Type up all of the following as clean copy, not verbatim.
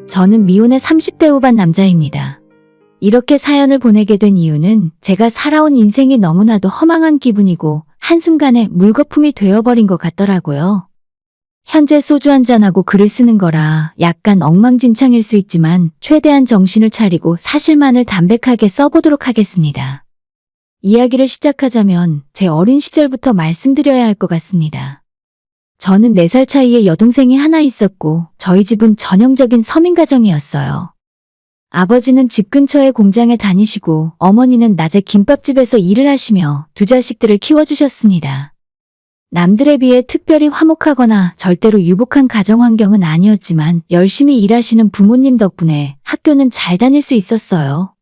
저는 미혼의 30대 후반 남자입니다. 이렇게 사연을 보내게 된 이유는 제가 살아온 인생이 너무나도 허망한 기분이고 한순간에 물거품이 되어버린 것 같더라고요. 현재 소주 한잔하고 글을 쓰는 거라 약간 엉망진창일 수 있지만 최대한 정신을 차리고 사실만을 담백하게 써보도록 하겠습니다. 이야기를 시작하자면 제 어린 시절부터 말씀드려야 할 것 같습니다. 저는 4살 차이에 여동생이 하나 있었고 저희 집은 전형적인 서민가정이었어요. 아버지는 집 근처의 공장에 다니시고 어머니는 낮에 김밥집에서 일을 하시며 두 자식들을 키워주셨습니다. 남들에 비해 특별히 화목하거나 절대로 유복한 가정 환경은 아니었지만 열심히 일하시는 부모님 덕분에 학교는 잘 다닐 수 있었어요.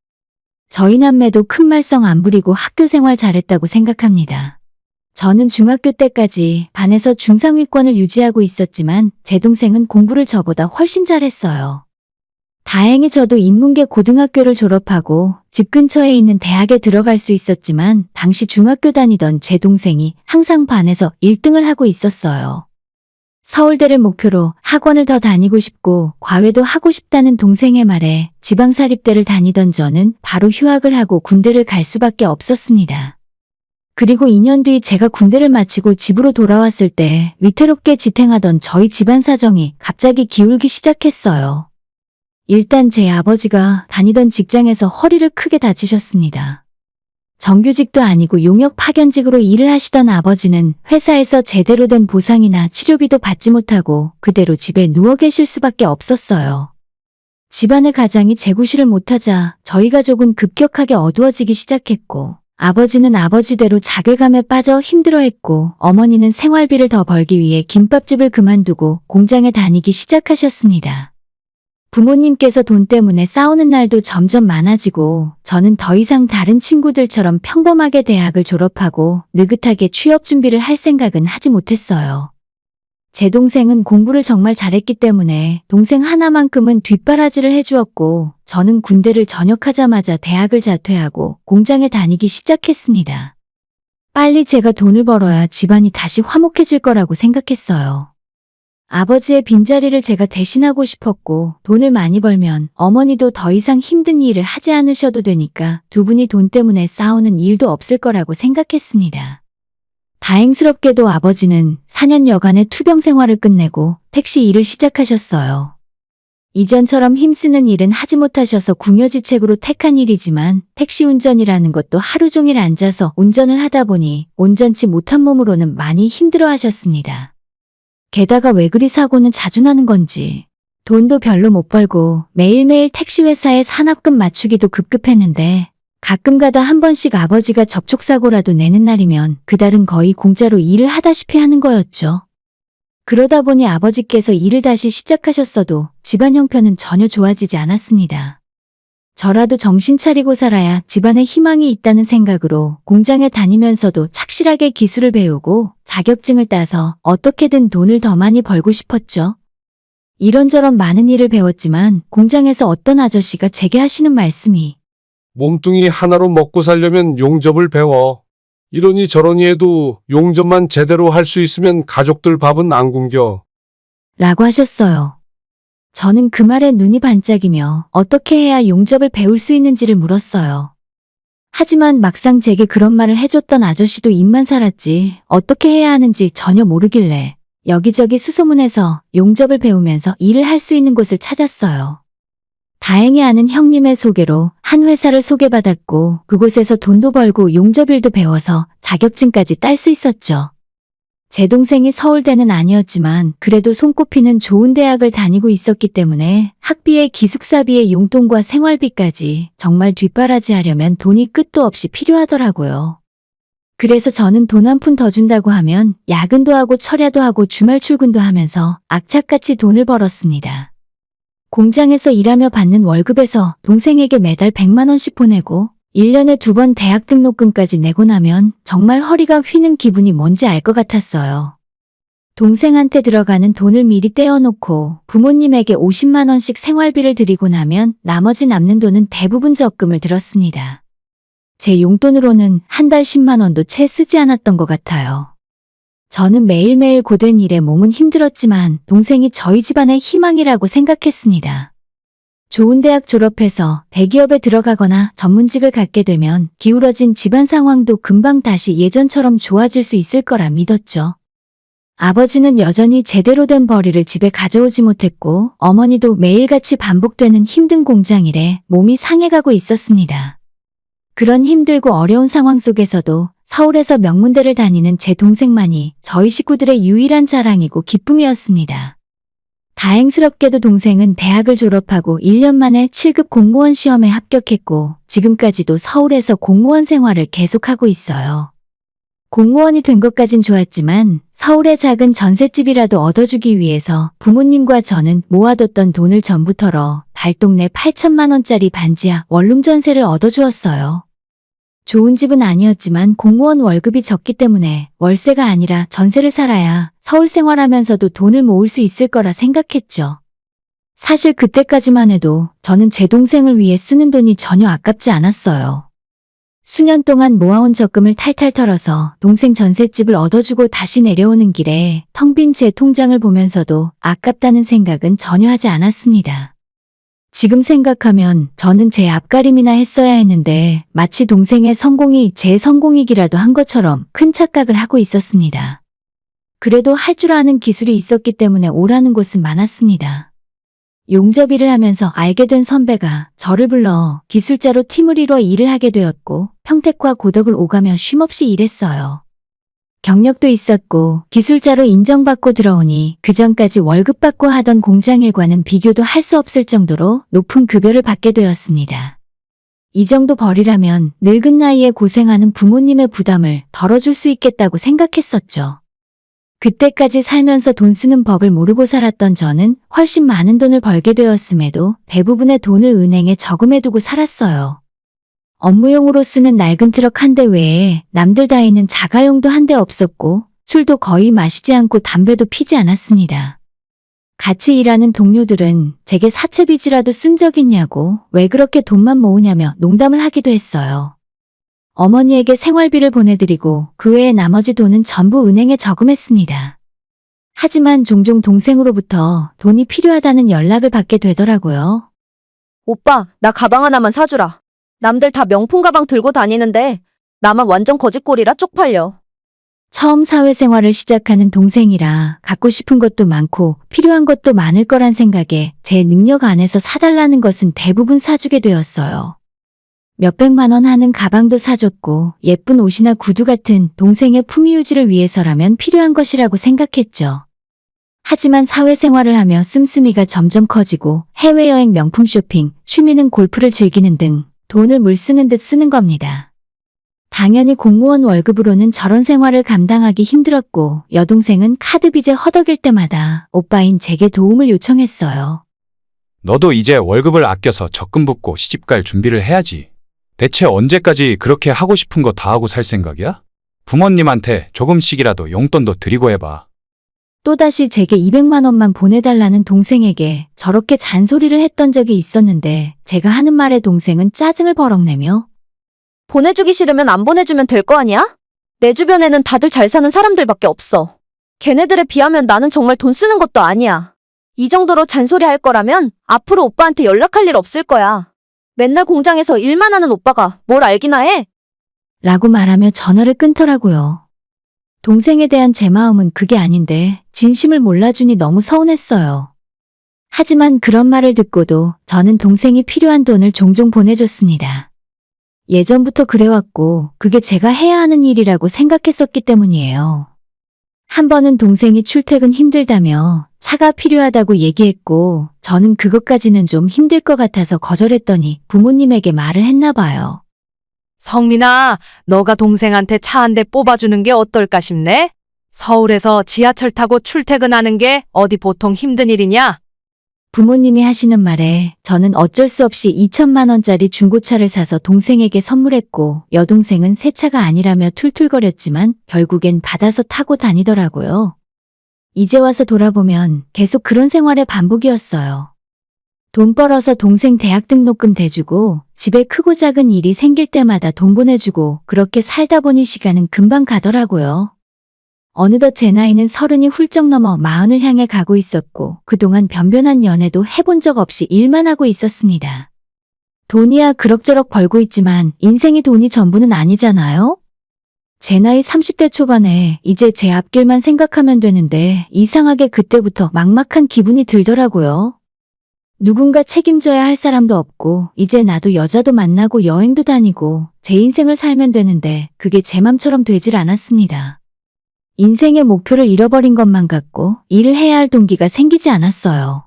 저희 남매도 큰 말썽 안 부리고 학교 생활 잘했다고 생각합니다. 저는 중학교 때까지 반에서 중상위권을 유지하고 있었지만 제 동생은 공부를 저보다 훨씬 잘했어요. 다행히 저도 인문계 고등학교를 졸업하고 집 근처에 있는 대학에 들어갈 수 있었지만 당시 중학교 다니던 제 동생이 항상 반에서 1등을 하고 있었어요. 서울대를 목표로 학원을 더 다니고 싶고 과외도 하고 싶다는 동생의 말에 지방사립대를 다니던 저는 바로 휴학을 하고 군대를 갈 수밖에 없었습니다. 그리고 2년 뒤 제가 군대를 마치고 집으로 돌아왔을 때 위태롭게 지탱하던 저희 집안 사정이 갑자기 기울기 시작했어요. 일단 제 아버지가 다니던 직장에서 허리를 크게 다치셨습니다. 정규직도 아니고 용역 파견직으로 일을 하시던 아버지는 회사에서 제대로 된 보상이나 치료비도 받지 못하고 그대로 집에 누워 계실 수밖에 없었어요. 집안의 가장이 재구실을 못하자 저희 가족은 급격하게 어두워지기 시작했고 아버지는 아버지대로 자괴감에 빠져 힘들어했고 어머니는 생활비를 더 벌기 위해 김밥집을 그만두고 공장에 다니기 시작하셨습니다. 부모님께서 돈 때문에 싸우는 날도 점점 많아지고 저는 더 이상 다른 친구들처럼 평범하게 대학을 졸업하고 느긋하게 취업 준비를 할 생각은 하지 못했어요. 제 동생은 공부를 정말 잘했기 때문에 동생 하나만큼은 뒷바라지를 해주었고 저는 군대를 전역하자마자 대학을 자퇴하고 공장에 다니기 시작했습니다. 빨리 제가 돈을 벌어야 집안이 다시 화목해질 거라고 생각했어요. 아버지의 빈자리를 제가 대신하고 싶었고 돈을 많이 벌면 어머니도 더 이상 힘든 일을 하지 않으셔도 되니까 두 분이 돈 때문에 싸우는 일도 없을 거라고 생각했습니다. 다행스럽게도 아버지는 4년 여간의 투병 생활을 끝내고 택시 일을 시작하셨어요. 이전처럼 힘쓰는 일은 하지 못하셔서 궁여지책으로 택한 일이지만 택시 운전이라는 것도 하루 종일 앉아서 운전을 하다 보니 온전치 못한 몸으로는 많이 힘들어 하셨습니다. 게다가 왜 그리 사고는 자주 나는 건지 돈도 별로 못 벌고 매일매일 택시 회사에 산업금 맞추기도 급급했는데 가끔가다 한 번씩 아버지가 접촉사고라도 내는 날이면 그달은 거의 공짜로 일을 하다시피 하는 거였죠. 그러다 보니 아버지께서 일을 다시 시작하셨어도 집안 형편은 전혀 좋아지지 않았습니다. 저라도 정신 차리고 살아야 집안에 희망이 있다는 생각으로 공장에 다니면서도 착실하게 기술을 배우고 자격증을 따서 어떻게든 돈을 더 많이 벌고 싶었죠. 이런저런 많은 일을 배웠지만 공장에서 어떤 아저씨가 제게 하시는 말씀이 몸뚱이 하나로 먹고 살려면 용접을 배워. 이러니 저러니 해도 용접만 제대로 할 수 있으면 가족들 밥은 안 굶겨. 라고 하셨어요. 저는 그 말에 눈이 반짝이며 어떻게 해야 용접을 배울 수 있는지를 물었어요. 하지만 막상 제게 그런 말을 해줬던 아저씨도 입만 살았지 어떻게 해야 하는지 전혀 모르길래 여기저기 수소문해서 용접을 배우면서 일을 할 수 있는 곳을 찾았어요. 다행히 아는 형님의 소개로 한 회사를 소개받았고 그곳에서 돈도 벌고 용접일도 배워서 자격증까지 딸 수 있었죠. 제 동생이 서울대는 아니었지만 그래도 손꼽히는 좋은 대학을 다니고 있었기 때문에 학비에 기숙사비에 용돈과 생활비까지 정말 뒷바라지 하려면 돈이 끝도 없이 필요하더라고요. 그래서 저는 돈 한 푼 더 준다고 하면 야근도 하고 철야도 하고 주말 출근도 하면서 악착같이 돈을 벌었습니다. 공장에서 일하며 받는 월급에서 동생에게 매달 100만 원씩 보내고 1년에 2번 대학 등록금까지 내고 나면 정말 허리가 휘는 기분이 뭔지 알 것 같았어요. 동생한테 들어가는 돈을 미리 떼어놓고 부모님에게 50만 원씩 생활비를 드리고 나면 나머지 남는 돈은 대부분 적금을 들었습니다. 제 용돈으로는 한 달 10만 원도 채 쓰지 않았던 것 같아요. 저는 매일매일 고된 일에 몸은 힘들었지만 동생이 저희 집안의 희망이라고 생각했습니다. 좋은 대학 졸업해서 대기업에 들어가거나 전문직을 갖게 되면 기울어진 집안 상황도 금방 다시 예전처럼 좋아질 수 있을 거라 믿었죠. 아버지는 여전히 제대로 된 벌이를 집에 가져오지 못했고 어머니도 매일같이 반복되는 힘든 공장일에 몸이 상해가고 있었습니다. 그런 힘들고 어려운 상황 속에서도 서울에서 명문대를 다니는 제 동생만이 저희 식구들의 유일한 자랑이고 기쁨이었습니다. 다행스럽게도 동생은 대학을 졸업하고 1년 만에 7급 공무원 시험에 합격했고 지금까지도 서울에서 공무원 생활을 계속하고 있어요. 공무원이 된 것까진 좋았지만 서울의 작은 전셋집이라도 얻어주기 위해서 부모님과 저는 모아뒀던 돈을 전부 털어 달동네 8천만 원짜리 반지하 원룸 전세를 얻어주었어요. 좋은 집은 아니었지만 공무원 월급이 적기 때문에 월세가 아니라 전세를 살아야 서울 생활하면서도 돈을 모을 수 있을 거라 생각했죠. 사실 그때까지만 해도 저는 제 동생을 위해 쓰는 돈이 전혀 아깝지 않았어요. 수년 동안 모아온 적금을 탈탈 털어서 동생 전셋집을 얻어주고 다시 내려오는 길에 텅 빈 제 통장을 보면서도 아깝다는 생각은 전혀 하지 않았습니다. 지금 생각하면 저는 제 앞가림이나 했어야 했는데 마치 동생의 성공이 제 성공이기라도 한 것처럼 큰 착각을 하고 있었습니다. 그래도 할 줄 아는 기술이 있었기 때문에 오라는 곳은 많았습니다. 용접일을 하면서 알게 된 선배가 저를 불러 기술자로 팀을 이뤄 일을 하게 되었고 평택과 고덕을 오가며 쉼없이 일했어요. 경력도 있었고 기술자로 인정받고 들어오니 그전까지 월급 받고 하던 공장 일과는 비교도 할 수 없을 정도로 높은 급여를 받게 되었습니다. 이 정도 벌이라면 늙은 나이에 고생하는 부모님의 부담을 덜어줄 수 있겠다고 생각했었죠. 그때까지 살면서 돈 쓰는 법을 모르고 살았던 저는 훨씬 많은 돈을 벌게 되었음에도 대부분의 돈을 은행에 저금해두고 살았어요. 업무용으로 쓰는 낡은 트럭 한 대 외에 남들 다니는 자가용도 한 대 없었고 술도 거의 마시지 않고 담배도 피지 않았습니다. 같이 일하는 동료들은 제게 사채빚이라도 쓴 적 있냐고 왜 그렇게 돈만 모으냐며 농담을 하기도 했어요. 어머니에게 생활비를 보내드리고 그 외에 나머지 돈은 전부 은행에 저금했습니다. 하지만 종종 동생으로부터 돈이 필요하다는 연락을 받게 되더라고요. 오빠, 나 가방 하나만 사주라. 남들 다 명품 가방 들고 다니는데 나만 완전 거짓골이라 쪽팔려. 처음 사회생활을 시작하는 동생이라 갖고 싶은 것도 많고 필요한 것도 많을 거란 생각에 제 능력 안에서 사달라는 것은 대부분 사주게 되었어요. 몇백만 원 하는 가방도 사줬고 예쁜 옷이나 구두 같은 동생의 품위 유지를 위해서라면 필요한 것이라고 생각했죠. 하지만 사회생활을 하며 씀씀이가 점점 커지고 해외여행 명품 쇼핑, 취미는 골프를 즐기는 등 돈을 물 쓰는 듯 쓰는 겁니다. 당연히 공무원 월급으로는 저런 생활을 감당하기 힘들었고 여동생은 카드 빚에 허덕일 때마다 오빠인 제게 도움을 요청했어요. 너도 이제 월급을 아껴서 적금 붓고 시집갈 준비를 해야지. 대체 언제까지 그렇게 하고 싶은 거 다 하고 살 생각이야? 부모님한테 조금씩이라도 용돈도 드리고 해봐. 또다시 제게 200만 원만 보내달라는 동생에게 저렇게 잔소리를 했던 적이 있었는데 제가 하는 말에 동생은 짜증을 버럭내며 보내주기 싫으면 안 보내주면 될 거 아니야? 내 주변에는 다들 잘 사는 사람들밖에 없어. 걔네들에 비하면 나는 정말 돈 쓰는 것도 아니야. 이 정도로 잔소리 할 거라면 앞으로 오빠한테 연락할 일 없을 거야. 맨날 공장에서 일만 하는 오빠가 뭘 알기나 해? 라고 말하며 전화를 끊더라고요. 동생에 대한 제 마음은 그게 아닌데 진심을 몰라주니 너무 서운했어요. 하지만 그런 말을 듣고도 저는 동생이 필요한 돈을 종종 보내줬습니다. 예전부터 그래왔고 그게 제가 해야 하는 일이라고 생각했었기 때문이에요. 한 번은 동생이 출퇴근 힘들다며 차가 필요하다고 얘기했고 저는 그것까지는 좀 힘들 것 같아서 거절했더니 부모님에게 말을 했나 봐요. 성민아, 너가 동생한테 차 한 대 뽑아주는 게 어떨까 싶네? 서울에서 지하철 타고 출퇴근하는 게 어디 보통 힘든 일이냐? 부모님이 하시는 말에 저는 어쩔 수 없이 2천만 원짜리 중고차를 사서 동생에게 선물했고 여동생은 새 차가 아니라며 툴툴거렸지만 결국엔 받아서 타고 다니더라고요. 이제 와서 돌아보면 계속 그런 생활의 반복이었어요. 돈 벌어서 동생 대학 등록금 대주고 집에 크고 작은 일이 생길 때마다 돈 보내주고 그렇게 살다 보니 시간은 금방 가더라고요. 어느덧 제 나이는 30이 훌쩍 넘어 40을 향해 가고 있었고 그동안 변변한 연애도 해본 적 없이 일만 하고 있었습니다. 돈이야 그럭저럭 벌고 있지만 인생이 돈이 전부는 아니잖아요? 제 나이 30대 초반에 이제 제 앞길만 생각하면 되는데 이상하게 그때부터 막막한 기분이 들더라고요. 누군가 책임져야 할 사람도 없고 이제 나도 여자도 만나고 여행도 다니고 제 인생을 살면 되는데 그게 제 맘처럼 되질 않았습니다. 인생의 목표를 잃어버린 것만 같고 일을 해야 할 동기가 생기지 않았어요.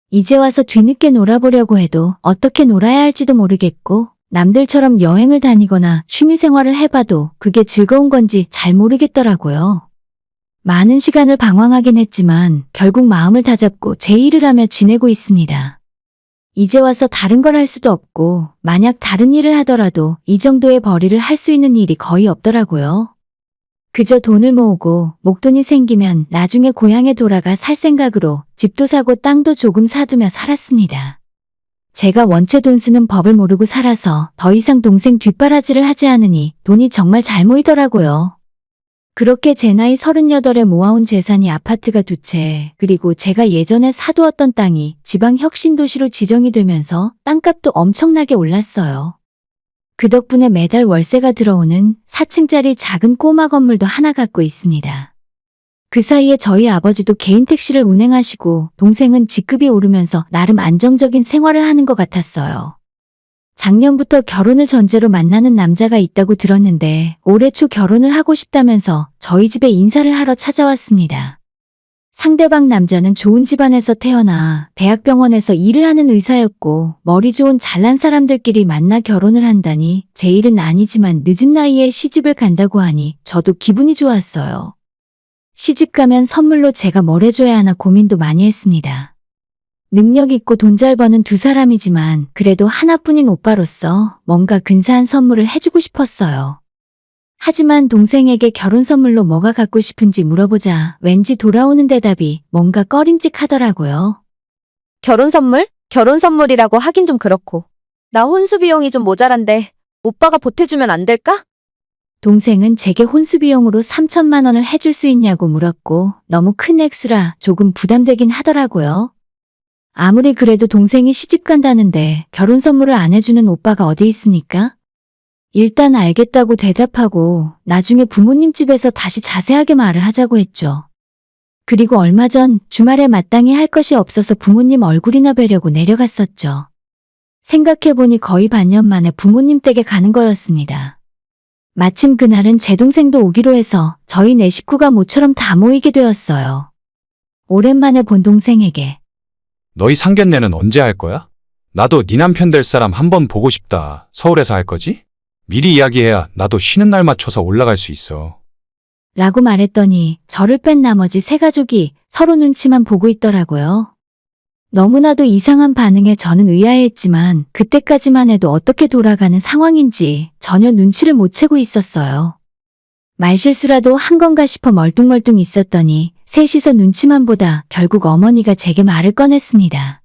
이제 와서 뒤늦게 놀아보려고 해도 어떻게 놀아야 할지도 모르겠고 남들처럼 여행을 다니거나 취미생활을 해봐도 그게 즐거운 건지 잘 모르겠더라고요. 많은 시간을 방황하긴 했지만 결국 마음을 다잡고 제 일을 하며 지내고 있습니다. 이제 와서 다른 걸 할 수도 없고 만약 다른 일을 하더라도 이 정도의 벌이를 할 수 있는 일이 거의 없더라고요. 그저 돈을 모으고 목돈이 생기면 나중에 고향에 돌아가 살 생각으로 집도 사고 땅도 조금 사두며 살았습니다. 제가 원체 돈 쓰는 법을 모르고 살아서 더 이상 동생 뒷바라지를 하지 않으니 돈이 정말 잘 모이더라고요. 그렇게 제 나이 38에 모아온 재산이 아파트가 2채, 그리고 제가 예전에 사두었던 땅이 지방 혁신도시로 지정이 되면서 땅값도 엄청나게 올랐어요. 그 덕분에 매달 월세가 들어오는 4층짜리 작은 꼬마 건물도 하나 갖고 있습니다. 그 사이에 저희 아버지도 개인 택시를 운행하시고 동생은 직급이 오르면서 나름 안정적인 생활을 하는 것 같았어요. 작년부터 결혼을 전제로 만나는 남자가 있다고 들었는데 올해 초 결혼을 하고 싶다면서 저희 집에 인사를 하러 찾아왔습니다. 상대방 남자는 좋은 집안에서 태어나 대학병원에서 일을 하는 의사였고 머리 좋은 잘난 사람들끼리 만나 결혼을 한다니 제 일은 아니지만 늦은 나이에 시집을 간다고 하니 저도 기분이 좋았어요. 시집 가면 선물로 제가 뭘 해줘야 하나 고민도 많이 했습니다. 능력 있고 돈 잘 버는 두 사람이지만 그래도 하나뿐인 오빠로서 뭔가 근사한 선물을 해주고 싶었어요. 하지만 동생에게 결혼 선물로 뭐가 갖고 싶은지 물어보자 왠지 돌아오는 대답이 뭔가 꺼림칙하더라고요. 결혼 선물? 결혼 선물이라고 하긴 좀 그렇고. 나 혼수 비용이 좀 모자란데 오빠가 보태주면 안 될까? 동생은 제게 혼수 비용으로 3천만 원을 해줄 수 있냐고 물었고 너무 큰 액수라 조금 부담되긴 하더라고요. 아무리 그래도 동생이 시집 간다는데 결혼 선물을 안 해주는 오빠가 어디 있습니까? 일단 알겠다고 대답하고 나중에 부모님 집에서 다시 자세하게 말을 하자고 했죠. 그리고 얼마 전 주말에 마땅히 할 것이 없어서 부모님 얼굴이나 뵈려고 내려갔었죠. 생각해보니 거의 반년 만에 부모님 댁에 가는 거였습니다. 마침 그날은 제 동생도 오기로 해서 저희 네 식구가 모처럼 다 모이게 되었어요. 오랜만에 본 동생에게 너희 상견례는 언제 할 거야? 나도 네 남편 될 사람 한번 보고 싶다. 서울에서 할 거지? 미리 이야기해야 나도 쉬는 날 맞춰서 올라갈 수 있어. 라고 말했더니 저를 뺀 나머지 세 가족이 서로 눈치만 보고 있더라고요. 너무나도 이상한 반응에 저는 의아해했지만 그때까지만 해도 어떻게 돌아가는 상황인지 전혀 눈치를 못 채고 있었어요. 말실수라도 한 건가 싶어 멀뚱멀뚱 있었더니 셋이서 눈치만 보다 결국 어머니가 제게 말을 꺼냈습니다.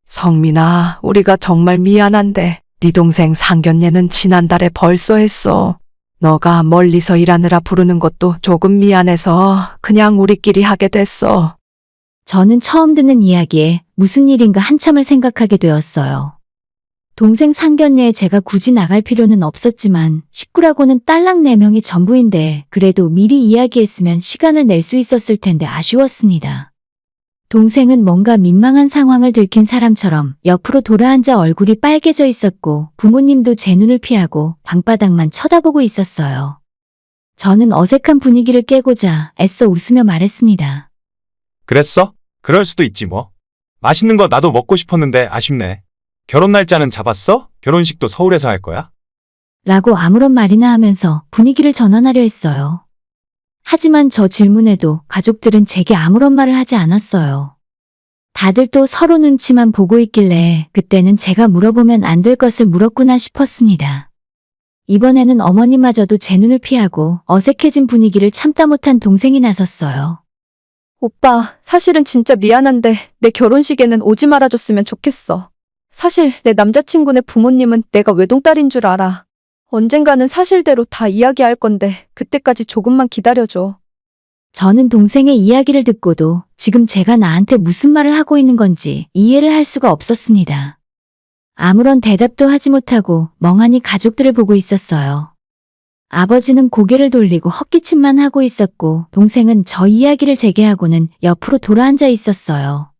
성민아, 우리가 정말 미안한데 네 동생 상견례는 지난달에 벌써 했어. 너가 멀리서 일하느라 부르는 것도 조금 미안해서 그냥 우리끼리 하게 됐어. 저는 처음 듣는 이야기에 무슨 일인가 한참을 생각하게 되었어요. 동생 상견례에 제가 굳이 나갈 필요는 없었지만 식구라고는 딸랑 4명이 전부인데 그래도 미리 이야기했으면 시간을 낼 수 있었을 텐데 아쉬웠습니다. 동생은 뭔가 민망한 상황을 들킨 사람처럼 옆으로 돌아앉아 얼굴이 빨개져 있었고 부모님도 제 눈을 피하고 방바닥만 쳐다보고 있었어요. 저는 어색한 분위기를 깨고자 애써 웃으며 말했습니다. 그랬어? 그럴 수도 있지 뭐. 맛있는 거 나도 먹고 싶었는데 아쉽네. 결혼 날짜는 잡았어? 결혼식도 서울에서 할 거야? 라고 아무런 말이나 하면서 분위기를 전환하려 했어요. 하지만 저 질문에도 가족들은 제게 아무런 말을 하지 않았어요. 다들 또 서로 눈치만 보고 있길래 그때는 제가 물어보면 안 될 것을 물었구나 싶었습니다. 이번에는 어머니마저도 제 눈을 피하고 어색해진 분위기를 참다 못한 동생이 나섰어요. 오빠, 사실은 진짜 미안한데 내 결혼식에는 오지 말아줬으면 좋겠어. 사실 내 남자친구네 부모님은 내가 외동딸인 줄 알아. 언젠가는 사실대로 다 이야기할 건데 그때까지 조금만 기다려줘. 저는 동생의 이야기를 듣고도 지금 제가 나한테 무슨 말을 하고 있는 건지 이해를 할 수가 없었습니다. 아무런 대답도 하지 못하고 멍하니 가족들을 보고 있었어요. 아버지는 고개를 돌리고 헛기침만 하고 있었고 동생은 저 이야기를 재개하고는 옆으로 돌아앉아 있었어요.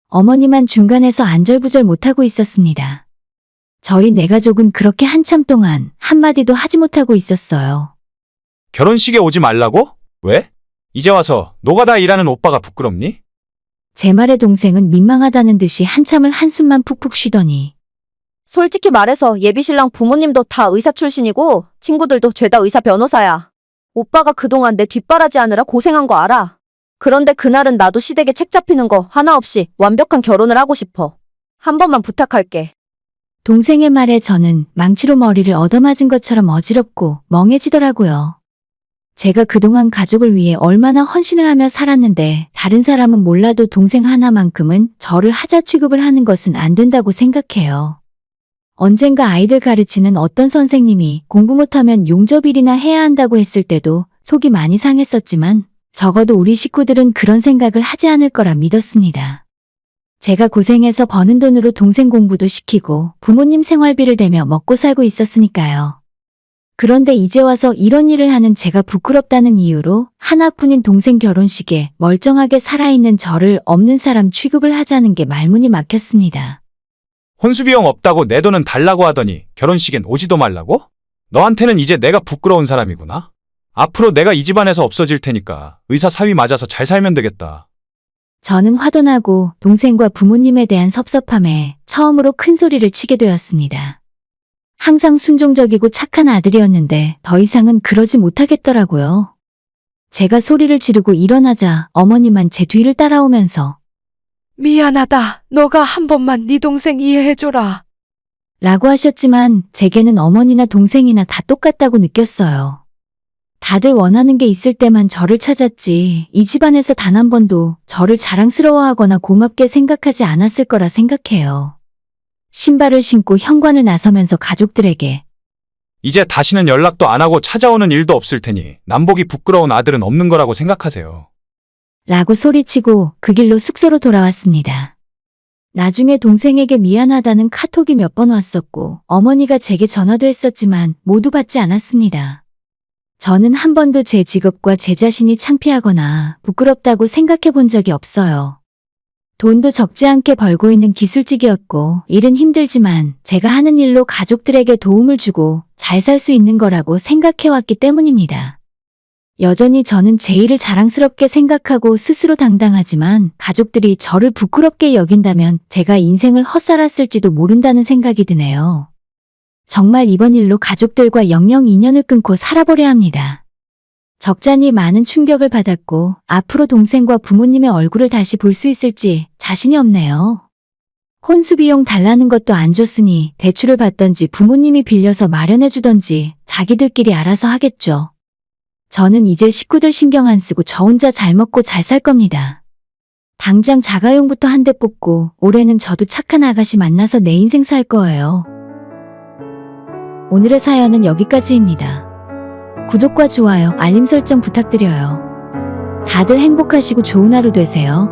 어머니만 중간에서 안절부절 못하고 있었습니다. 저희 네 가족은 그렇게 한참 동안 한마디도 하지 못하고 있었어요. 결혼식에 오지 말라고? 왜? 이제 와서 노가다 일하는 오빠가 부끄럽니? 제 말에 동생은 민망하다는 듯이 한참을 한숨만 푹푹 쉬더니 솔직히 말해서 예비신랑 부모님도 다 의사 출신이고 친구들도 죄다 의사 변호사야. 오빠가 그동안 내 뒷바라지 하느라 고생한 거 알아. 그런데 그날은 나도 시댁에 책 잡히는 거 하나 없이 완벽한 결혼을 하고 싶어. 한 번만 부탁할게. 동생의 말에 저는 망치로 머리를 얻어맞은 것처럼 어지럽고 멍해지더라고요. 제가 그동안 가족을 위해 얼마나 헌신을 하며 살았는데 다른 사람은 몰라도 동생 하나만큼은 저를 하자 취급을 하는 것은 안 된다고 생각해요. 언젠가 아이들 가르치는 어떤 선생님이 공부 못하면 용접일이나 해야 한다고 했을 때도 속이 많이 상했었지만 적어도 우리 식구들은 그런 생각을 하지 않을 거라 믿었습니다. 제가 고생해서 버는 돈으로 동생 공부도 시키고 부모님 생활비를 대며 먹고 살고 있었으니까요. 그런데 이제 와서 이런 일을 하는 제가 부끄럽다는 이유로 하나뿐인 동생 결혼식에 멀쩡하게 살아있는 저를 없는 사람 취급을 하자는 게 말문이 막혔습니다. 혼수비용 없다고 내 돈은 달라고 하더니 결혼식엔 오지도 말라고? 너한테는 이제 내가 부끄러운 사람이구나. 앞으로 내가 이 집안에서 없어질 테니까 의사 사위 맞아서 잘 살면 되겠다. 저는 화도 나고 동생과 부모님에 대한 섭섭함에 처음으로 큰 소리를 치게 되었습니다. 항상 순종적이고 착한 아들이었는데 더 이상은 그러지 못하겠더라고요. 제가 소리를 지르고 일어나자 어머니만 제 뒤를 따라오면서 미안하다. 너가 한 번만 네 동생 이해해줘라. 라고 하셨지만 제게는 어머니나 동생이나 다 똑같다고 느꼈어요. 다들 원하는 게 있을 때만 저를 찾았지 이 집안에서 단 한 번도 저를 자랑스러워하거나 고맙게 생각하지 않았을 거라 생각해요. 신발을 신고 현관을 나서면서 가족들에게 이제 다시는 연락도 안 하고 찾아오는 일도 없을 테니 남보기 부끄러운 아들은 없는 거라고 생각하세요. 라고 소리치고 그 길로 숙소로 돌아왔습니다. 나중에 동생에게 미안하다는 카톡이 몇 번 왔었고 어머니가 제게 전화도 했었지만 모두 받지 않았습니다. 저는 한 번도 제 직업과 제 자신이 창피하거나 부끄럽다고 생각해 본 적이 없어요. 돈도 적지 않게 벌고 있는 기술직이었고 일은 힘들지만 제가 하는 일로 가족들에게 도움을 주고 잘 살 수 있는 거라고 생각해왔기 때문입니다. 여전히 저는 제 일을 자랑스럽게 생각하고 스스로 당당하지만 가족들이 저를 부끄럽게 여긴다면 제가 인생을 헛살았을지도 모른다는 생각이 드네요. 정말 이번 일로 가족들과 영영 인연을 끊고 살아보려 합니다. 적잖이 많은 충격을 받았고 앞으로 동생과 부모님의 얼굴을 다시 볼 수 있을지 자신이 없네요. 혼수비용 달라는 것도 안 줬으니 대출을 받던지 부모님이 빌려서 마련해 주던지 자기들끼리 알아서 하겠죠. 저는 이제 식구들 신경 안 쓰고 저 혼자 잘 먹고 잘 살 겁니다. 당장 자가용부터 한 대 뽑고 올해는 저도 착한 아가씨 만나서 내 인생 살 거예요. 오늘의 사연은 여기까지입니다. 구독과 좋아요, 알림 설정 부탁드려요. 다들 행복하시고 좋은 하루 되세요.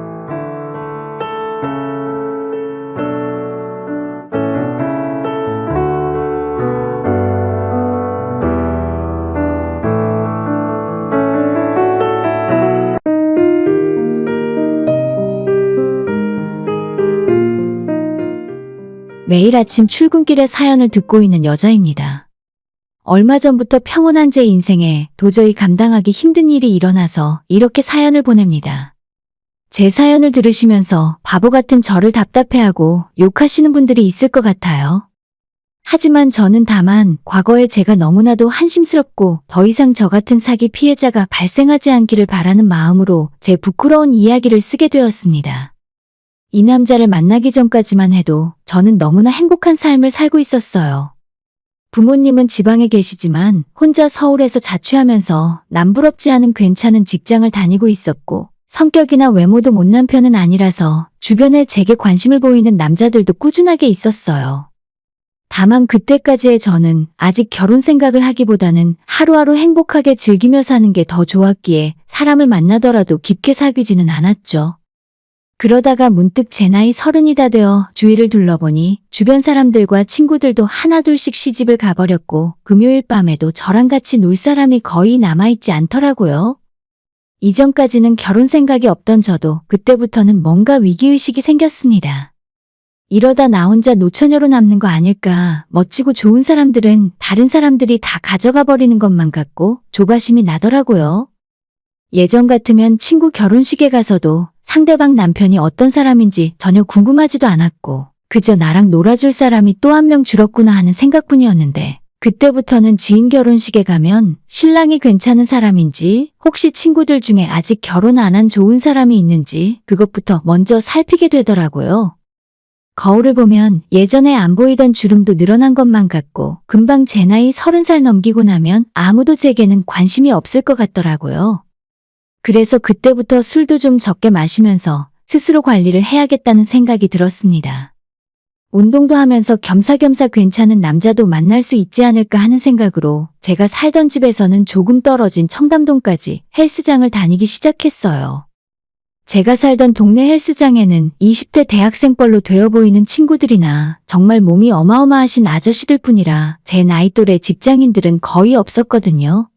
매일 아침 출근길에 사연을 듣고 있는 여자입니다. 얼마 전부터 평온한 제 인생에 도저히 감당하기 힘든 일이 일어나서 이렇게 사연을 보냅니다. 제 사연을 들으시면서 바보 같은 저를 답답해하고 욕하시는 분들이 있을 것 같아요. 하지만 저는 다만 과거에 제가 너무나도 한심스럽고 더 이상 저 같은 사기 피해자가 발생하지 않기를 바라는 마음으로 제 부끄러운 이야기를 쓰게 되었습니다. 이 남자를 만나기 전까지만 해도 저는 너무나 행복한 삶을 살고 있었어요. 부모님은 지방에 계시지만 혼자 서울에서 자취하면서 남부럽지 않은 괜찮은 직장을 다니고 있었고 성격이나 외모도 못난 편은 아니라서 주변에 제게 관심을 보이는 남자들도 꾸준하게 있었어요. 다만 그때까지의 저는 아직 결혼 생각을 하기보다는 하루하루 행복하게 즐기며 사는 게 더 좋았기에 사람을 만나더라도 깊게 사귀지는 않았죠. 그러다가 문득 제 나이 30이 다 되어 주위를 둘러보니 주변 사람들과 친구들도 하나둘씩 시집을 가버렸고 금요일 밤에도 저랑 같이 놀 사람이 거의 남아있지 않더라고요. 이전까지는 결혼 생각이 없던 저도 그때부터는 뭔가 위기의식이 생겼습니다. 이러다 나 혼자 노처녀로 남는 거 아닐까. 멋지고 좋은 사람들은 다른 사람들이 다 가져가 버리는 것만 같고 조바심이 나더라고요. 예전 같으면 친구 결혼식에 가서도 상대방 남편이 어떤 사람인지 전혀 궁금하지도 않았고 그저 나랑 놀아줄 사람이 또 한 명 줄었구나 하는 생각뿐이었는데 그때부터는 지인 결혼식에 가면 신랑이 괜찮은 사람인지 혹시 친구들 중에 아직 결혼 안 한 좋은 사람이 있는지 그것부터 먼저 살피게 되더라고요. 거울을 보면 예전에 안 보이던 주름도 늘어난 것만 같고 금방 제 나이 30살 넘기고 나면 아무도 제게는 관심이 없을 것 같더라고요. 그래서 그때부터 술도 좀 적게 마시면서 스스로 관리를 해야겠다는 생각이 들었습니다. 운동도 하면서 겸사겸사 괜찮은 남자도 만날 수 있지 않을까 하는 생각으로 제가 살던 집에서는 조금 떨어진 청담동까지 헬스장을 다니기 시작했어요. 제가 살던 동네 헬스장에는 20대 대학생뻘로 되어 보이는 친구들이나 정말 몸이 어마어마하신 아저씨들 뿐이라 제 나이 또래 직장인들은 거의 없었거든요.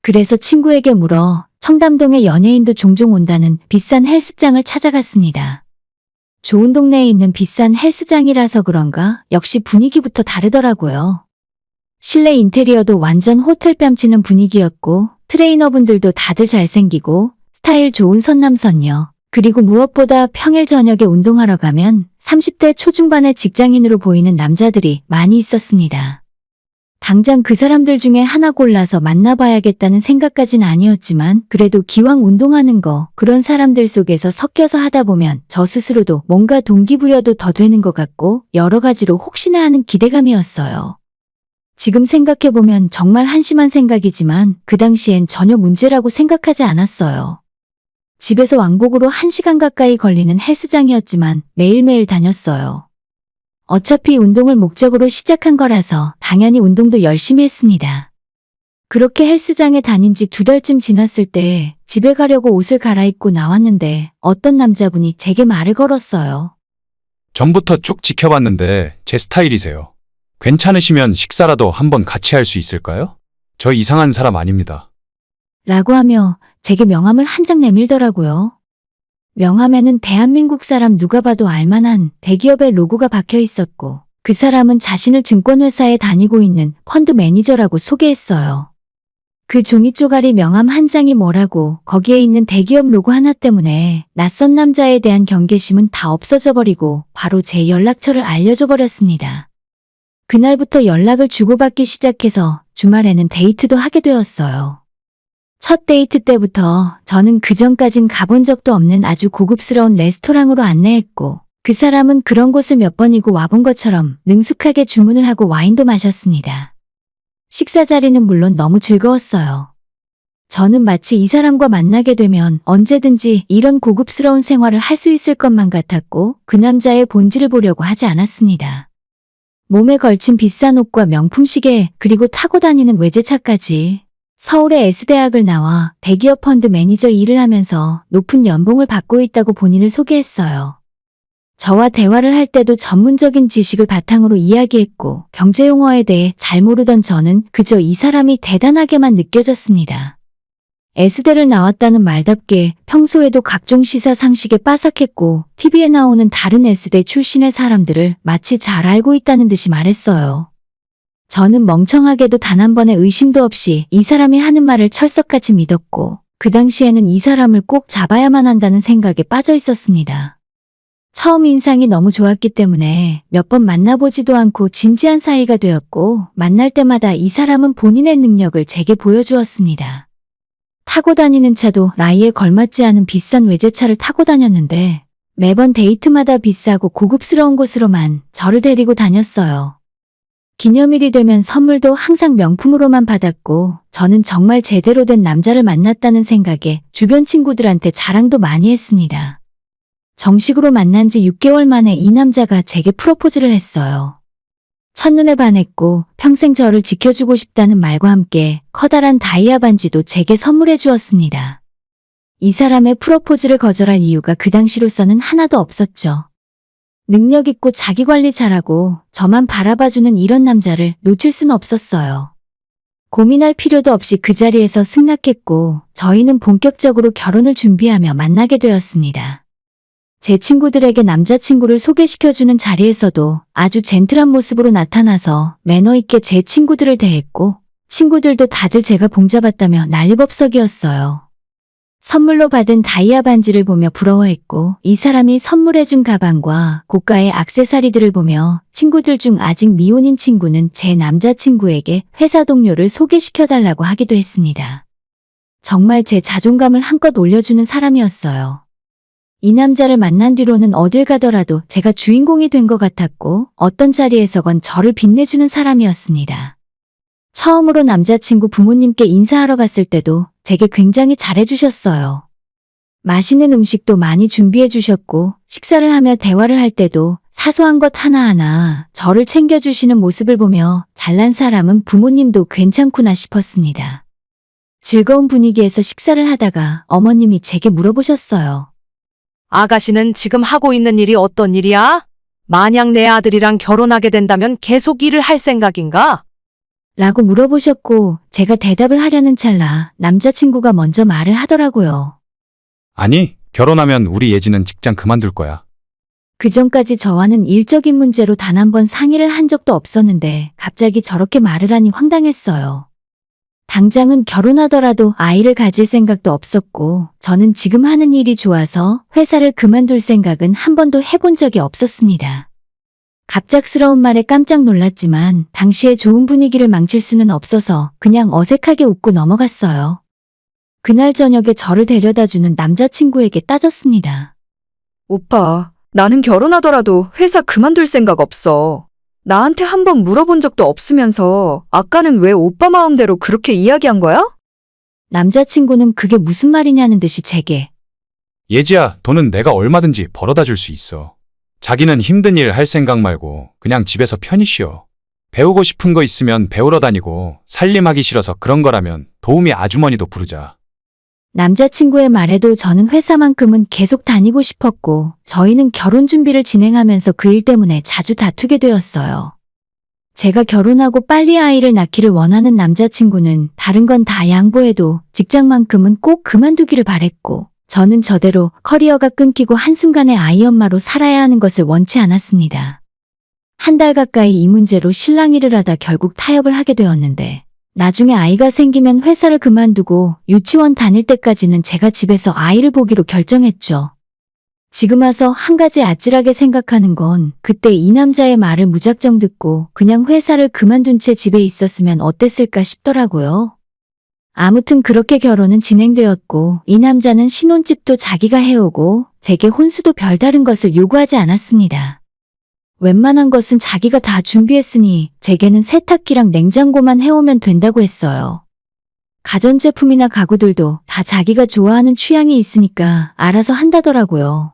그래서 친구에게 물어 청담동에 연예인도 종종 온다는 비싼 헬스장을 찾아갔습니다. 좋은 동네에 있는 비싼 헬스장이라서 그런가 역시 분위기부터 다르더라고요. 실내 인테리어도 완전 호텔 뺨치는 분위기였고 트레이너분들도 다들 잘생기고 스타일 좋은 선남선녀, 그리고 무엇보다 평일 저녁에 운동하러 가면 30대 초중반의 직장인으로 보이는 남자들이 많이 있었습니다. 당장 그 사람들 중에 하나 골라서 만나봐야겠다는 생각까진 아니었지만 그래도 기왕 운동하는 거 그런 사람들 속에서 섞여서 하다 보면 저 스스로도 뭔가 동기부여도 더 되는 것 같고 여러 가지로 혹시나 하는 기대감이었어요. 지금 생각해보면 정말 한심한 생각이지만 그 당시엔 전혀 문제라고 생각하지 않았어요. 집에서 왕복으로 1시간 가까이 걸리는 헬스장이었지만 매일매일 다녔어요. 어차피 운동을 목적으로 시작한 거라서 당연히 운동도 열심히 했습니다. 그렇게 헬스장에 다닌 지 2달쯤 지났을 때 집에 가려고 옷을 갈아입고 나왔는데 어떤 남자분이 제게 말을 걸었어요. 전부터 쭉 지켜봤는데 제 스타일이세요. 괜찮으시면 식사라도 한번 같이 할 수 있을까요? 저 이상한 사람 아닙니다. 라고 하며 제게 명함을 한 장 내밀더라고요. 명함에는 대한민국 사람 누가 봐도 알만한 대기업의 로고가 박혀 있었고 그 사람은 자신을 증권회사에 다니고 있는 펀드 매니저라고 소개했어요. 그 종이 쪼가리 명함 한 장이 뭐라고 거기에 있는 대기업 로고 하나 때문에 낯선 남자에 대한 경계심은 다 없어져 버리고 바로 제 연락처를 알려줘 버렸습니다. 그날부터 연락을 주고받기 시작해서 주말에는 데이트도 하게 되었어요. 첫 데이트 때부터 저는 그전까진 가본 적도 없는 아주 고급스러운 레스토랑으로 안내했고 그 사람은 그런 곳을 몇 번이고 와본 것처럼 능숙하게 주문을 하고 와인도 마셨습니다. 식사 자리는 물론 너무 즐거웠어요. 저는 마치 이 사람과 만나게 되면 언제든지 이런 고급스러운 생활을 할 수 있을 것만 같았고 그 남자의 본질을 보려고 하지 않았습니다. 몸에 걸친 비싼 옷과 명품 시계 그리고 타고 다니는 외제차까지 서울의 S대학을 나와 대기업 펀드 매니저 일을 하면서 높은 연봉을 받고 있다고 본인을 소개했어요. 저와 대화를 할 때도 전문적인 지식을 바탕으로 이야기했고 경제용어에 대해 잘 모르던 저는 그저 이 사람이 대단하게만 느껴졌습니다. S대를 나왔다는 말답게 평소에도 각종 시사 상식에 빠삭했고 TV에 나오는 다른 S대 출신의 사람들을 마치 잘 알고 있다는 듯이 말했어요. 저는 멍청하게도 단 한 번의 의심도 없이 이 사람이 하는 말을 철석같이 믿었고 그 당시에는 이 사람을 꼭 잡아야만 한다는 생각에 빠져 있었습니다. 처음 인상이 너무 좋았기 때문에 몇 번 만나보지도 않고 진지한 사이가 되었고 만날 때마다 이 사람은 본인의 능력을 제게 보여주었습니다. 타고 다니는 차도 나이에 걸맞지 않은 비싼 외제차를 타고 다녔는데 매번 데이트마다 비싸고 고급스러운 곳으로만 저를 데리고 다녔어요. 기념일이 되면 선물도 항상 명품으로만 받았고 저는 정말 제대로 된 남자를 만났다는 생각에 주변 친구들한테 자랑도 많이 했습니다. 정식으로 만난 지 6개월 만에 이 남자가 제게 프로포즈를 했어요. 첫눈에 반했고 평생 저를 지켜주고 싶다는 말과 함께 커다란 다이아 반지도 제게 선물해 주었습니다. 이 사람의 프로포즈를 거절할 이유가 그 당시로서는 하나도 없었죠. 능력 있고 자기 관리 잘하고 저만 바라봐주는 이런 남자를 놓칠 순 없었어요. 고민할 필요도 없이 그 자리에서 승낙했고 저희는 본격적으로 결혼을 준비하며 만나게 되었습니다. 제 친구들에게 남자친구를 소개시켜주는 자리에서도 아주 젠틀한 모습으로 나타나서 매너 있게 제 친구들을 대했고 친구들도 다들 제가 봉잡았다며 난리법석이었어요. 선물로 받은 다이아 반지를 보며 부러워했고 이 사람이 선물해준 가방과 고가의 액세서리들을 보며 친구들 중 아직 미혼인 친구는 제 남자친구에게 회사 동료를 소개시켜달라고 하기도 했습니다. 정말 제 자존감을 한껏 올려주는 사람이었어요. 이 남자를 만난 뒤로는 어딜 가더라도 제가 주인공이 된 것 같았고 어떤 자리에서건 저를 빛내주는 사람이었습니다. 처음으로 남자친구 부모님께 인사하러 갔을 때도 제게 굉장히 잘해주셨어요. 맛있는 음식도 많이 준비해주셨고 식사를 하며 대화를 할 때도 사소한 것 하나하나 저를 챙겨주시는 모습을 보며 잘난 사람은 부모님도 괜찮구나 싶었습니다. 즐거운 분위기에서 식사를 하다가 어머님이 제게 물어보셨어요. 아가씨는 지금 하고 있는 일이 어떤 일이야? 만약 내 아들이랑 결혼하게 된다면 계속 일을 할 생각인가? 라고 물어보셨고 제가 대답을 하려는 찰나 남자친구가 먼저 말을 하더라고요. 아니, 결혼하면 우리 예지는 직장 그만둘 거야. 그 전까지 저와는 일적인 문제로 단 한 번 상의를 한 적도 없었는데 갑자기 저렇게 말을 하니 황당했어요. 당장은 결혼하더라도 아이를 가질 생각도 없었고 저는 지금 하는 일이 좋아서 회사를 그만둘 생각은 한 번도 해본 적이 없었습니다. 갑작스러운 말에 깜짝 놀랐지만 당시의 좋은 분위기를 망칠 수는 없어서 그냥 어색하게 웃고 넘어갔어요. 그날 저녁에 저를 데려다주는 남자친구에게 따졌습니다. 오빠, 나는 결혼하더라도 회사 그만둘 생각 없어. 나한테 한 번 물어본 적도 없으면서 아까는 왜 오빠 마음대로 그렇게 이야기한 거야? 남자친구는 그게 무슨 말이냐는 듯이 제게 예지야, 돈은 내가 얼마든지 벌어다 줄 수 있어. 자기는 힘든 일 할 생각 말고 그냥 집에서 편히 쉬어. 배우고 싶은 거 있으면 배우러 다니고 살림하기 싫어서 그런 거라면 도우미 아주머니도 부르자. 남자친구의 말에도 저는 회사만큼은 계속 다니고 싶었고 저희는 결혼 준비를 진행하면서 그 일 때문에 자주 다투게 되었어요. 제가 결혼하고 빨리 아이를 낳기를 원하는 남자친구는 다른 건 다 양보해도 직장만큼은 꼭 그만두기를 바랬고 저는 저대로 커리어가 끊기고 한순간에 아이 엄마로 살아야 하는 것을 원치 않았습니다. 한 달 가까이 이 문제로 실랑이를 하다 결국 타협을 하게 되었는데 나중에 아이가 생기면 회사를 그만두고 유치원 다닐 때까지는 제가 집에서 아이를 보기로 결정했죠. 지금 와서 한 가지 아찔하게 생각하는 건 그때 이 남자의 말을 무작정 듣고 그냥 회사를 그만둔 채 집에 있었으면 어땠을까 싶더라고요. 아무튼 그렇게 결혼은 진행되었고 이 남자는 신혼집도 자기가 해오고 제게 혼수도 별다른 것을 요구하지 않았습니다. 웬만한 것은 자기가 다 준비했으니 제게는 세탁기랑 냉장고만 해오면 된다고 했어요. 가전제품이나 가구들도 다 자기가 좋아하는 취향이 있으니까 알아서 한다더라고요.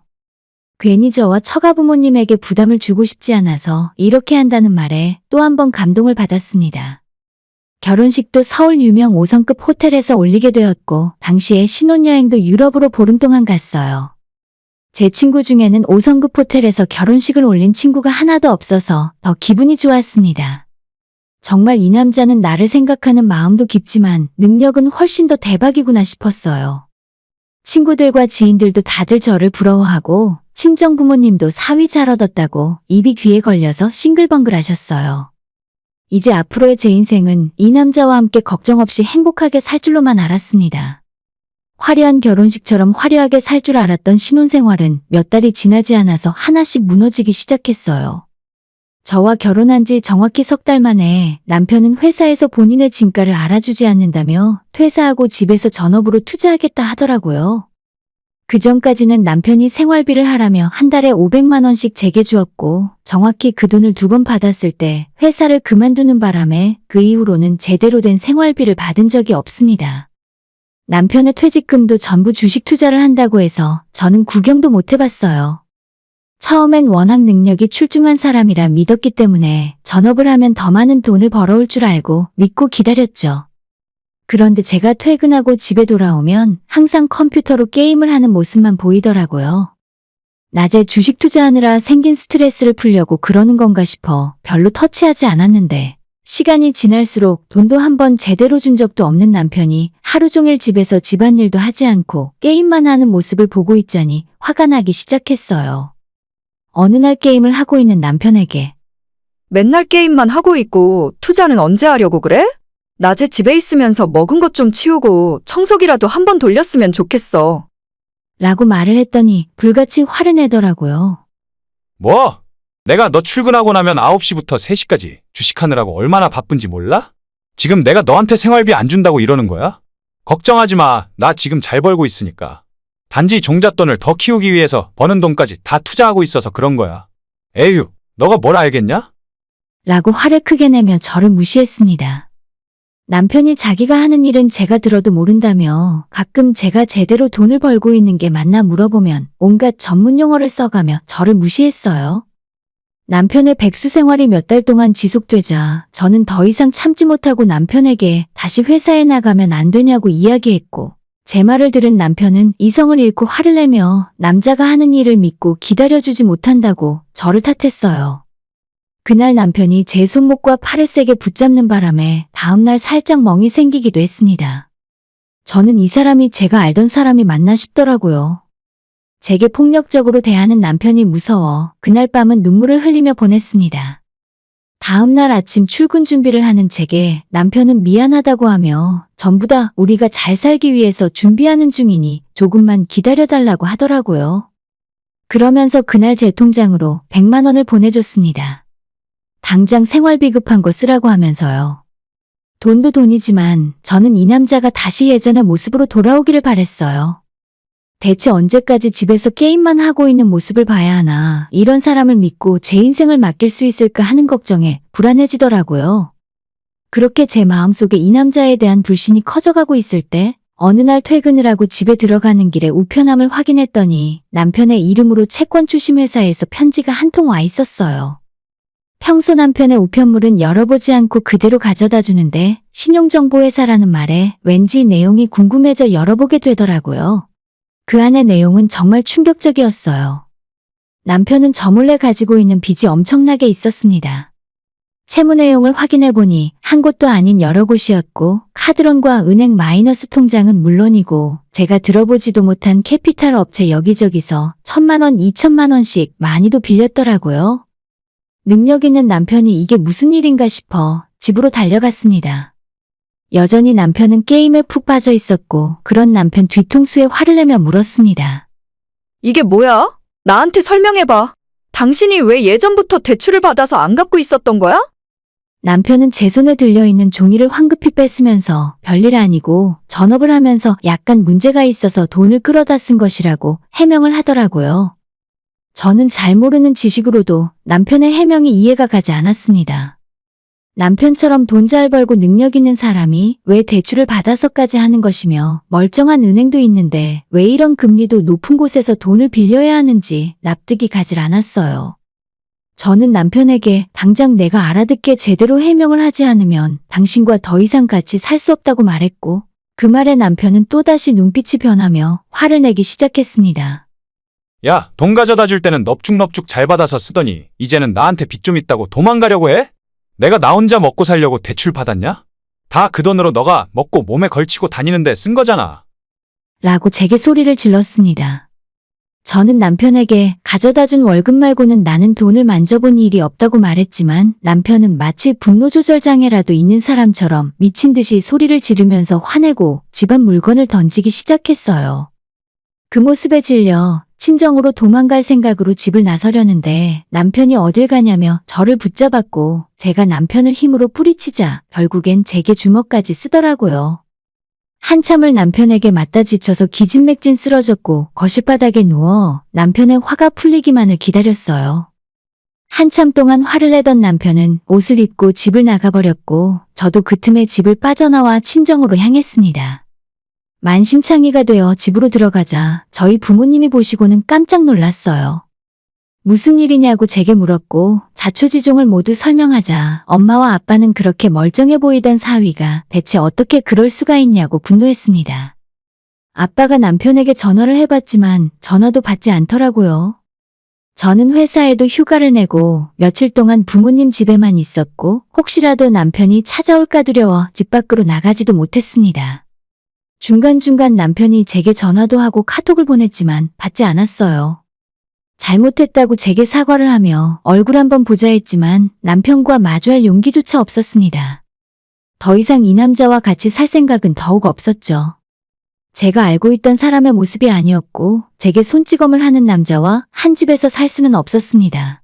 괜히 저와 처가 부모님에게 부담을 주고 싶지 않아서 이렇게 한다는 말에 또 한 번 감동을 받았습니다. 결혼식도 서울 유명 5성급 호텔에서 올리게 되었고 당시에 신혼여행도 유럽으로 보름 동안 갔어요. 제 친구 중에는 5성급 호텔에서 결혼식을 올린 친구가 하나도 없어서 더 기분이 좋았습니다. 정말 이 남자는 나를 생각하는 마음도 깊지만 능력은 훨씬 더 대박이구나 싶었어요. 친구들과 지인들도 다들 저를 부러워하고 친정 부모님도 사위 잘 얻었다고 입이 귀에 걸려서 싱글벙글 하셨어요. 이제 앞으로의 제 인생은 이 남자와 함께 걱정 없이 행복하게 살 줄로만 알았습니다. 화려한 결혼식처럼 화려하게 살 줄 알았던 신혼생활은 몇 달이 지나지 않아서 하나씩 무너지기 시작했어요. 저와 결혼한 지 정확히 석 달 만에 남편은 회사에서 본인의 진가를 알아주지 않는다며 퇴사하고 집에서 전업으로 투자하겠다 하더라고요. 그 전까지는 남편이 생활비를 하라며 한 달에 500만 원씩 제게 주었고 정확히 그 돈을 2번 받았을 때 회사를 그만두는 바람에 그 이후로는 제대로 된 생활비를 받은 적이 없습니다. 남편의 퇴직금도 전부 주식 투자를 한다고 해서 저는 구경도 못 해봤어요. 처음엔 워낙 능력이 출중한 사람이라 믿었기 때문에 전업을 하면 더 많은 돈을 벌어올 줄 알고 믿고 기다렸죠. 그런데 제가 퇴근하고 집에 돌아오면 항상 컴퓨터로 게임을 하는 모습만 보이더라고요. 낮에 주식 투자하느라 생긴 스트레스를 풀려고 그러는 건가 싶어 별로 터치하지 않았는데 시간이 지날수록 돈도 한번 제대로 준 적도 없는 남편이 하루 종일 집에서 집안일도 하지 않고 게임만 하는 모습을 보고 있자니 화가 나기 시작했어요. 어느 날 게임을 하고 있는 남편에게 맨날 게임만 하고 있고 투자는 언제 하려고 그래? 낮에 집에 있으면서 먹은 것 좀 치우고 청소기라도 한번 돌렸으면 좋겠어. 라고 말을 했더니 불같이 화를 내더라고요. 뭐? 내가 너 출근하고 나면 9시부터 3시까지 주식하느라고 얼마나 바쁜지 몰라? 지금 내가 너한테 생활비 안 준다고 이러는 거야? 걱정하지 마. 나 지금 잘 벌고 있으니까. 단지 종잣돈을 더 키우기 위해서 버는 돈까지 다 투자하고 있어서 그런 거야. 에휴, 너가 뭘 알겠냐? 라고 화를 크게 내며 저를 무시했습니다. 남편이 자기가 하는 일은 제가 들어도 모른다며 가끔 제가 제대로 돈을 벌고 있는 게 맞나 물어보면 온갖 전문 용어를 써가며 저를 무시했어요. 남편의 백수 생활이 몇 달 동안 지속되자 저는 더 이상 참지 못하고 남편에게 다시 회사에 나가면 안 되냐고 이야기했고 제 말을 들은 남편은 이성을 잃고 화를 내며 남자가 하는 일을 믿고 기다려주지 못한다고 저를 탓했어요. 그날 남편이 제 손목과 팔을 세게 붙잡는 바람에 다음날 살짝 멍이 생기기도 했습니다. 저는 이 사람이 제가 알던 사람이 맞나 싶더라고요. 제게 폭력적으로 대하는 남편이 무서워 그날 밤은 눈물을 흘리며 보냈습니다. 다음날 아침 출근 준비를 하는 제게 남편은 미안하다고 하며 전부 다 우리가 잘 살기 위해서 준비하는 중이니 조금만 기다려달라고 하더라고요. 그러면서 그날 제 통장으로 100만 원을 보내줬습니다. 당장 생활비 급한 거 쓰라고 하면서요. 돈도 돈이지만 저는 이 남자가 다시 예전의 모습으로 돌아오기를 바랬어요. 대체 언제까지 집에서 게임만 하고 있는 모습을 봐야 하나, 이런 사람을 믿고 제 인생을 맡길 수 있을까 하는 걱정에 불안해지더라고요. 그렇게 제 마음속에 이 남자에 대한 불신이 커져가고 있을 때 어느 날 퇴근을 하고 집에 들어가는 길에 우편함을 확인했더니 남편의 이름으로 채권 추심 회사에서 편지가 한 통 와 있었어요. 평소 남편의 우편물은 열어보지 않고 그대로 가져다 주는데 신용정보회사라는 말에 왠지 내용이 궁금해져 열어보게 되더라고요. 그 안의 내용은 정말 충격적이었어요. 남편은 저 몰래 가지고 있는 빚이 엄청나게 있었습니다. 채무 내용을 확인해보니 한 곳도 아닌 여러 곳이었고 카드론과 은행 마이너스 통장은 물론이고 제가 들어보지도 못한 캐피탈 업체 여기저기서 1,000만 원, 2,000만 원씩 많이도 빌렸더라고요. 능력 있는 남편이 이게 무슨 일인가 싶어 집으로 달려갔습니다. 여전히 남편은 게임에 푹 빠져 있었고 그런 남편 뒤통수에 화를 내며 물었습니다. 이게 뭐야? 나한테 설명해봐. 당신이 왜 예전부터 대출을 받아서 안 갚고 있었던 거야? 남편은 제 손에 들려있는 종이를 황급히 뺐으면서 별일 아니고 전업을 하면서 약간 문제가 있어서 돈을 끌어다 쓴 것이라고 해명을 하더라고요. 저는 잘 모르는 지식으로도 남편의 해명이 이해가 가지 않았습니다. 남편처럼 돈 잘 벌고 능력 있는 사람이 왜 대출을 받아서까지 하는 것이며 멀쩡한 은행도 있는데 왜 이런 금리도 높은 곳에서 돈을 빌려야 하는지 납득이 가질 않았어요. 저는 남편에게 당장 내가 알아듣게 제대로 해명을 하지 않으면 당신과 더 이상 같이 살 수 없다고 말했고 그 말에 남편은 또다시 눈빛이 변하며 화를 내기 시작했습니다. 야, 돈 가져다 줄 때는 넙죽넙죽 잘 받아서 쓰더니 이제는 나한테 빚 좀 있다고 도망가려고 해? 내가 나 혼자 먹고 살려고 대출 받았냐? 다 그 돈으로 너가 먹고 몸에 걸치고 다니는데 쓴 거잖아. 라고 제게 소리를 질렀습니다. 저는 남편에게 가져다 준 월급 말고는 나는 돈을 만져본 일이 없다고 말했지만 남편은 마치 분노조절장애라도 있는 사람처럼 미친 듯이 소리를 지르면서 화내고 집안 물건을 던지기 시작했어요. 그 모습에 질려 친정으로 도망갈 생각으로 집을 나서려는데 남편이 어딜 가냐며 저를 붙잡았고 제가 남편을 힘으로 뿌리치자 결국엔 제게 주먹까지 쓰더라고요. 한참을 남편에게 맞다 지쳐서 기진맥진 쓰러졌고 거실바닥에 누워 남편의 화가 풀리기만을 기다렸어요. 한참 동안 화를 내던 남편은 옷을 입고 집을 나가버렸고 저도 그 틈에 집을 빠져나와 친정으로 향했습니다. 만신창이가 되어 집으로 들어가자 저희 부모님이 보시고는 깜짝 놀랐어요. 무슨 일이냐고 제게 물었고 자초지종을 모두 설명하자 엄마와 아빠는 그렇게 멀쩡해 보이던 사위가 대체 어떻게 그럴 수가 있냐고 분노했습니다. 아빠가 남편에게 전화를 해봤지만 전화도 받지 않더라고요. 저는 회사에도 휴가를 내고 며칠 동안 부모님 집에만 있었고 혹시라도 남편이 찾아올까 두려워 집 밖으로 나가지도 못했습니다. 중간중간 남편이 제게 전화도 하고 카톡을 보냈지만 받지 않았어요. 잘못했다고 제게 사과를 하며 얼굴 한번 보자 했지만 남편과 마주할 용기조차 없었습니다. 더 이상 이 남자와 같이 살 생각은 더욱 없었죠. 제가 알고 있던 사람의 모습이 아니었고 제게 손찌검을 하는 남자와 한 집에서 살 수는 없었습니다.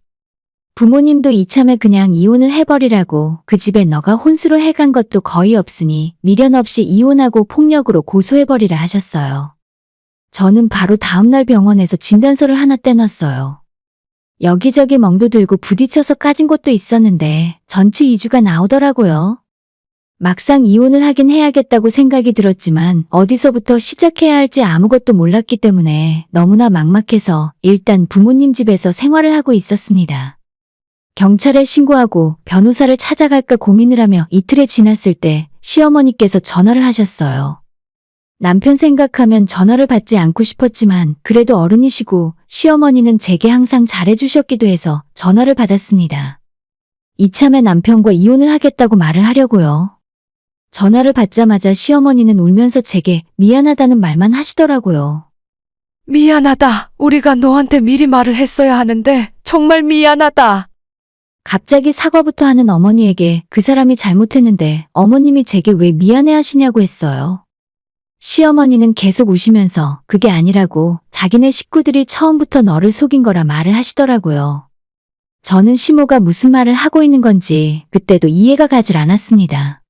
부모님도 이참에 그냥 이혼을 해버리라고 그 집에 너가 혼수로 해간 것도 거의 없으니 미련 없이 이혼하고 폭력으로 고소해버리라 하셨어요. 저는 바로 다음날 병원에서 진단서를 하나 떼놨어요. 여기저기 멍도 들고 부딪혀서 까진 곳도 있었는데 전치 2주가 나오더라고요. 막상 이혼을 하긴 해야겠다고 생각이 들었지만 어디서부터 시작해야 할지 아무것도 몰랐기 때문에 너무나 막막해서 일단 부모님 집에서 생활을 하고 있었습니다. 경찰에 신고하고 변호사를 찾아갈까 고민을 하며 이틀에 지났을 때 시어머니께서 전화를 하셨어요. 남편 생각하면 전화를 받지 않고 싶었지만 그래도 어른이시고 시어머니는 제게 항상 잘해주셨기도 해서 전화를 받았습니다. 이참에 남편과 이혼을 하겠다고 말을 하려고요. 전화를 받자마자 시어머니는 울면서 제게 미안하다는 말만 하시더라고요. 미안하다. 우리가 너한테 미리 말을 했어야 하는데 정말 미안하다. 갑자기 사과부터 하는 어머니에게 그 사람이 잘못했는데 어머님이 제게 왜 미안해 하시냐고 했어요. 시어머니는 계속 우시면서 그게 아니라고 자기네 식구들이 처음부터 너를 속인 거라 말을 하시더라고요. 저는 시모가 무슨 말을 하고 있는 건지 그때도 이해가 가질 않았습니다.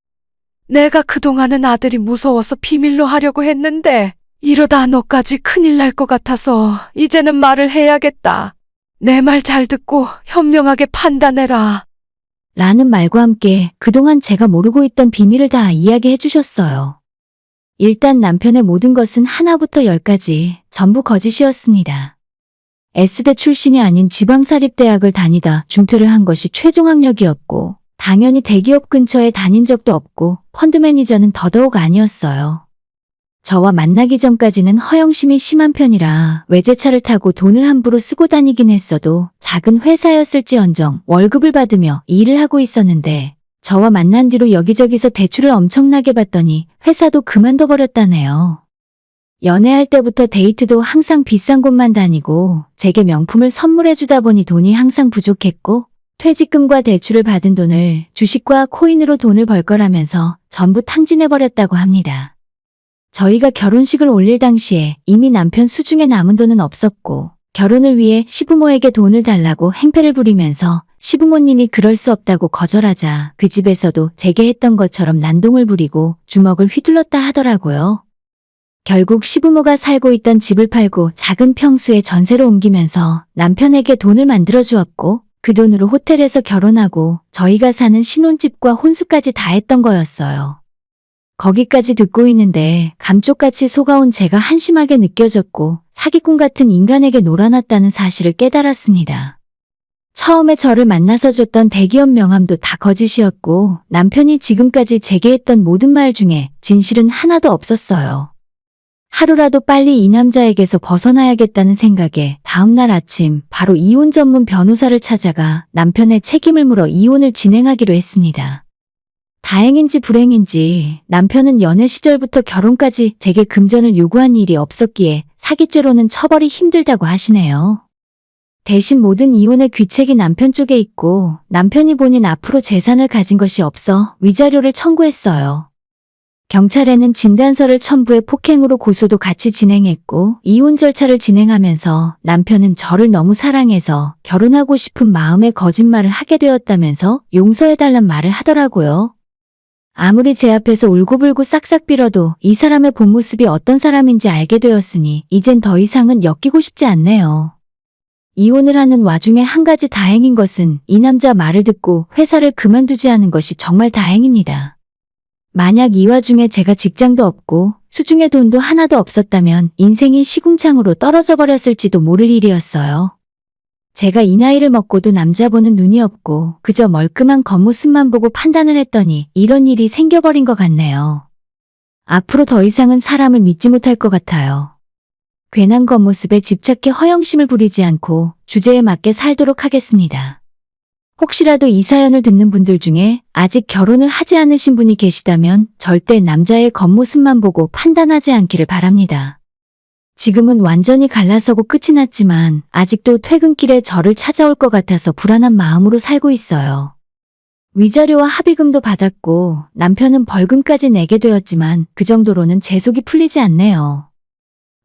내가 그동안은 아들이 무서워서 비밀로 하려고 했는데 이러다 너까지 큰일 날 것 같아서 이제는 말을 해야겠다. 내 말 잘 듣고 현명하게 판단해라. 라는 말과 함께 그동안 제가 모르고 있던 비밀을 다 이야기해 주셨어요. 일단 남편의 모든 것은 하나부터 열까지 전부 거짓이었습니다. S대 출신이 아닌 지방사립대학을 다니다 중퇴를 한 것이 최종 학력이었고 당연히 대기업 근처에 다닌 적도 없고 펀드 매니저는 더더욱 아니었어요. 저와 만나기 전까지는 허영심이 심한 편이라 외제차를 타고 돈을 함부로 쓰고 다니긴 했어도 작은 회사였을지언정 월급을 받으며 일을 하고 있었는데 저와 만난 뒤로 여기저기서 대출을 엄청나게 받더니 회사도 그만둬버렸다네요. 연애할 때부터 데이트도 항상 비싼 곳만 다니고 제게 명품을 선물해주다 보니 돈이 항상 부족했고 퇴직금과 대출을 받은 돈을 주식과 코인으로 돈을 벌 거라면서 전부 탕진해버렸다고 합니다. 저희가 결혼식을 올릴 당시에 이미 남편 수중에 남은 돈은 없었고 결혼을 위해 시부모에게 돈을 달라고 행패를 부리면서 시부모님이 그럴 수 없다고 거절하자 그 집에서도 제게 했던 것처럼 난동을 부리고 주먹을 휘둘렀다 하더라고요. 결국 시부모가 살고 있던 집을 팔고 작은 평수에 전세로 옮기면서 남편에게 돈을 만들어 주었고 그 돈으로 호텔에서 결혼하고 저희가 사는 신혼집과 혼수까지 다 했던 거였어요. 거기까지 듣고 있는데 감쪽같이 속아온 제가 한심하게 느껴졌고 사기꾼 같은 인간에게 놀아났다는 사실을 깨달았습니다. 처음에 저를 만나서 줬던 대기업 명함도 다 거짓이었고 남편이 지금까지 제게 했던 모든 말 중에 진실은 하나도 없었어요. 하루라도 빨리 이 남자에게서 벗어나야겠다는 생각에 다음날 아침 바로 이혼 전문 변호사를 찾아가 남편의 책임을 물어 이혼을 진행하기로 했습니다. 다행인지 불행인지 남편은 연애 시절부터 결혼까지 제게 금전을 요구한 일이 없었기에 사기죄로는 처벌이 힘들다고 하시네요. 대신 모든 이혼의 귀책이 남편 쪽에 있고 남편이 본인 앞으로 재산을 가진 것이 없어 위자료를 청구했어요. 경찰에는 진단서를 첨부해 폭행으로 고소도 같이 진행했고 이혼 절차를 진행하면서 남편은 저를 너무 사랑해서 결혼하고 싶은 마음에 거짓말을 하게 되었다면서 용서해달란 말을 하더라고요. 아무리 제 앞에서 울고불고 싹싹 빌어도 이 사람의 본 모습이 어떤 사람인지 알게 되었으니 이젠 더 이상은 엮이고 싶지 않네요. 이혼을 하는 와중에 한 가지 다행인 것은 이 남자 말을 듣고 회사를 그만두지 않은 것이 정말 다행입니다. 만약 이 와중에 제가 직장도 없고 수중에 돈도 하나도 없었다면 인생이 시궁창으로 떨어져 버렸을지도 모를 일이었어요. 제가 이 나이를 먹고도 남자 보는 눈이 없고 그저 멀끔한 겉모습만 보고 판단을 했더니 이런 일이 생겨버린 것 같네요. 앞으로 더 이상은 사람을 믿지 못할 것 같아요. 괜한 겉모습에 집착해 허영심을 부리지 않고 주제에 맞게 살도록 하겠습니다. 혹시라도 이 사연을 듣는 분들 중에 아직 결혼을 하지 않으신 분이 계시다면 절대 남자의 겉모습만 보고 판단하지 않기를 바랍니다. 지금은 완전히 갈라서고 끝이 났지만 아직도 퇴근길에 저를 찾아올 것 같아서 불안한 마음으로 살고 있어요. 위자료와 합의금도 받았고 남편은 벌금까지 내게 되었지만 그 정도로는 제 속이 풀리지 않네요.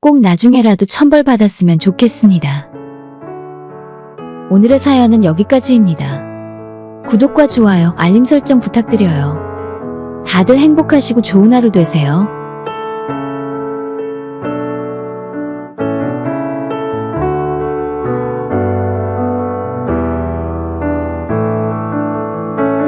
꼭 나중에라도 천벌 받았으면 좋겠습니다. 오늘의 사연은 여기까지입니다. 구독과 좋아요, 알림 설정 부탁드려요. 다들 행복하시고 좋은 하루 되세요.